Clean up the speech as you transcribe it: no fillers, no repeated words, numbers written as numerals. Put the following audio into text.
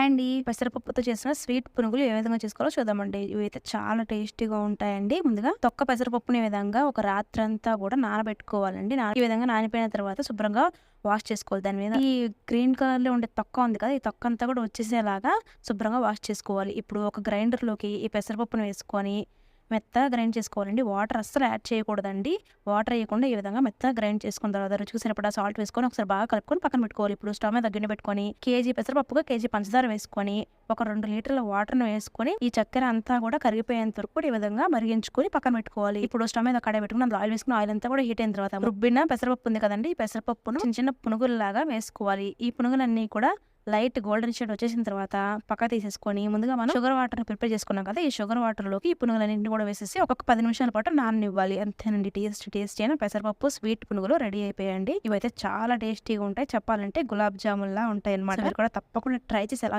Hi అండి. పెసరపప్పుతో చేసిన sweet పునుగులు ఏ విధంగా చేసుకోవాలో చూద్దామండి. ఇవైతే చాలా టేస్టీగా ఉంటాయండి. ముందుగా తొక్క పెసరపప్పుని ఈ విధంగా ఒక రాత్రంతా కూడా నానబెట్టుకోవాలండి. ఈ విధంగా నానిపోయిన తర్వాత శుభ్రంగా వాష్ చేసుకోవాలి. దాని మీద ఈ గ్రీన్ కలర్‌లో ఉండే తొక్క ఉంది కదా! ఈ తొక్క అంతా కూడా వచ్చేసేలాగా శుభ్రంగా వాష్ చేసుకోవాలి. ఇప్పుడు ఒక గ్రైండర్‌లోకి ఈ పెసరపప్పుని వేసుకొని మెత్తగా గ్రైండ్ చేసుకోవాలండి. వాటర్ అస్సలు యాడ్ చేయకూడదండి. వాటర్ ఎయకుండా ఈ విధంగా మెత్తగా గ్రైండ్ చేసుకున్న తర్వాత రుచికి సరిపడా సాల్ట్ వేసుకొని ఒకసారి బాగా కలుపుకొని పక్కన పెట్టుకోవాలి. ఇప్పుడు స్టవ్ మీద గిన్నె పెట్టుకొని కేజీ పెసరపప్పుగా కేజీ పంచదార వేసుకొని ఒక 2 లీటర్ల వాటర్‌ని వేసుకొని ఈ చక్కెర అంతా కూడా కరిగిపోయేంత వరకు కూడా ఈ విధంగా మరిగించుకొని పక్కన పెట్టుకోవాలి. ఇప్పుడు స్టవ్ మీద కడాయి పెట్టుకొని అందులో ఆయిల్ వేసుకొని ఆయిల్ అంతా కూడా హీట్ అయిన తర్వాత రుబ్బిన పెసరపప్పు ఉంది కదండీ! ఈ పెసరపప్పును చిన్న చిన్న పునుగుల్లాగా వేసుకోవాలి. ఈ పునుగులన్నీ కూడా లైట్ గోల్డెన్ షేడ్ వచ్చేసిన తర్వాత పక్కకు తీసేసుకొని ముందుగా మనం షుగర్ వాటర్ ప్రిపేర్ చేసుకున్నాం కదా! ఈ షుగర్ వాటర్‌లోకి ఈ పునుగులన్నింటిని కూడా వేసేసి ఒక 10 నిమిషాల పాటు నాననివ్వాలి. అంతేనండి, టేస్టీ అయిన పెసరపప్పు స్వీట్ పునుగులు రెడీ అయిపోయాయండి. ఇవైతే చాలా టేస్టీగా ఉంటాయి. చెప్పాలంటే గులాబ్ జామున్‌లా ఉంటాయన్నమాట. మీరు కూడా తప్పకుండా ట్రై చేసి ఎలా